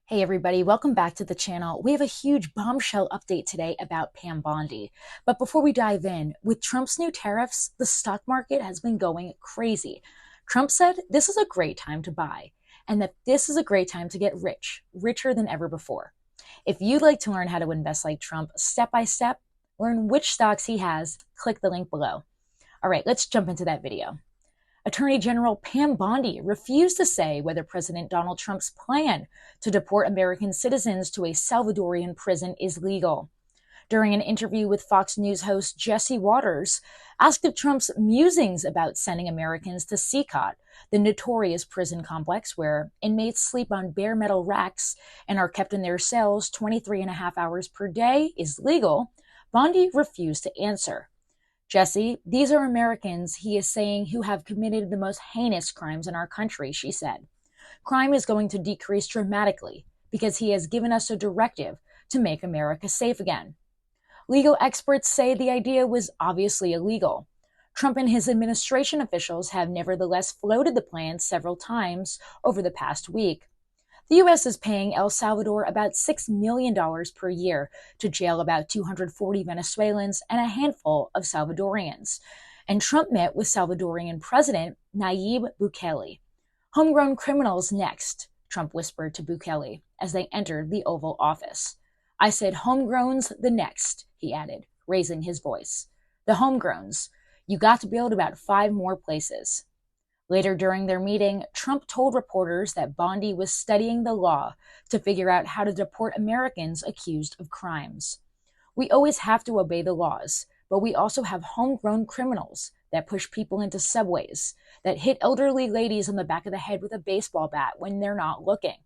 Hey everybody, welcome back to the channel. We have a huge bombshell update today about Bondi. But before we dive in, with Trump's new tariffs, the stock market has been going crazy. Trump said this is a great time to buy, and that this is a great time to get rich, richer than ever before. If you'd like to learn how to invest like Trump step by step, learn which stocks he has, click the link below. All right, let's jump into that video. Attorney General Bondi refused to say whether President Donald Trump's plan to deport American citizens to a Salvadorian prison is legal. During an interview with Fox News host Jesse Watters, asked if Trump's musings about sending Americans to CCOT, the notorious prison complex where inmates sleep on bare metal racks and are kept in their cells 23 and a half hours per day, is legal, Bondi refused to answer. Jesse, these are Americans, he is saying, who have committed the most heinous crimes in our country, she said. Crime is going to decrease dramatically because he has given us a directive to make America safe again. Legal experts say the idea was obviously illegal. Trump and his administration officials have nevertheless floated the plan several times over the past week. The U.S. is paying El Salvador about $6 million per year to jail about 240 Venezuelans and a handful of Salvadorians. And Trump met with Salvadorian President Nayib Bukele. Homegrown criminals next, Trump whispered to Bukele as they entered the Oval Office. I said homegrowns the next, he added, raising his voice. The homegrowns. You got to build about 5 more places. Later during their meeting, Trump told reporters that Bondi was studying the law to figure out how to deport Americans accused of crimes. We always have to obey the laws, but we also have homegrown criminals that push people into subways, that hit elderly ladies on the back of the head with a baseball bat when they're not looking.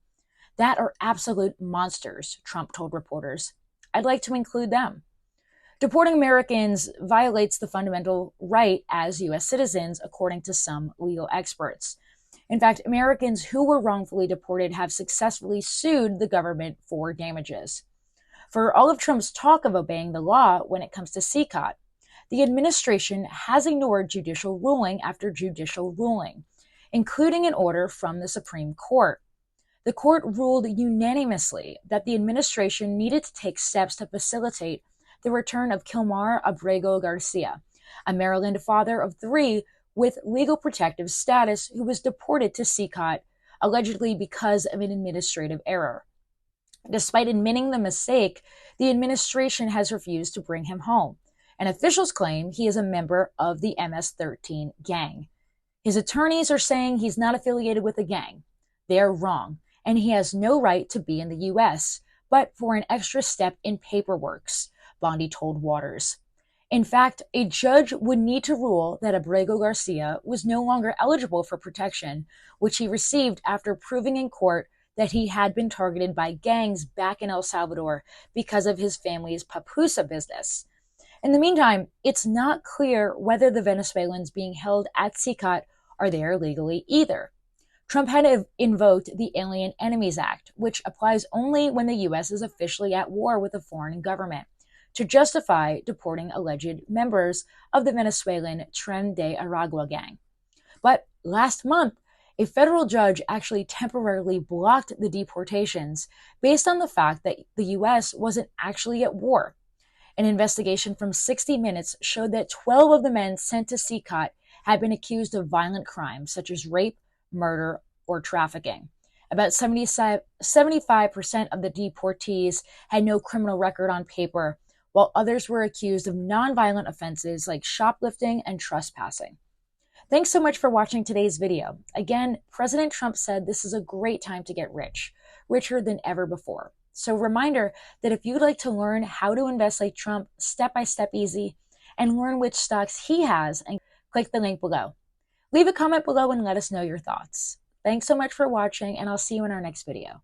That are absolute monsters, Trump told reporters. I'd like to include them. Deporting Americans violates the fundamental right as U.S. citizens, according to some legal experts. In fact, Americans who were wrongfully deported have successfully sued the government for damages. For all of Trump's talk of obeying the law when it comes to CCOT, the administration has ignored judicial ruling after judicial ruling, including an order from the Supreme Court. The court ruled unanimously that the administration needed to take steps to facilitate the return of Kilmar Abrego Garcia, a Maryland father of 3 with legal protective status who was deported to CCOT, allegedly because of an administrative error. Despite admitting the mistake, the administration has refused to bring him home, and officials claim he is a member of the MS-13 gang. His attorneys are saying he's not affiliated with a gang. They're wrong, and he has no right to be in the U.S., but for an extra step in paperworks, Bondi told Watters. In fact, a judge would need to rule that Abrego Garcia was no longer eligible for protection, which he received after proving in court that he had been targeted by gangs back in El Salvador because of his family's papusa business. In the meantime, it's not clear whether the Venezuelans being held at CCOT are there legally either. Trump had invoked the Alien Enemies Act, which applies only when the U.S. is officially at war with a foreign government, to justify deporting alleged members of the Venezuelan Tren de Aragua gang. But last month, a federal judge actually temporarily blocked the deportations based on the fact that the U.S. wasn't actually at war. An investigation from 60 Minutes showed that 12 of the men sent to CCOT had been accused of violent crimes such as rape, murder, or trafficking. About 75% of the deportees had no criminal record on paper, while others were accused of nonviolent offenses like shoplifting and trespassing. Thanks so much for watching today's video. Again, President Trump said this is a great time to get rich, richer than ever before. So reminder that if you'd like to learn how to invest like Trump step-by-step easy and learn which stocks he has, and click the link below. Leave a comment below and let us know your thoughts. Thanks so much for watching, and I'll see you in our next video.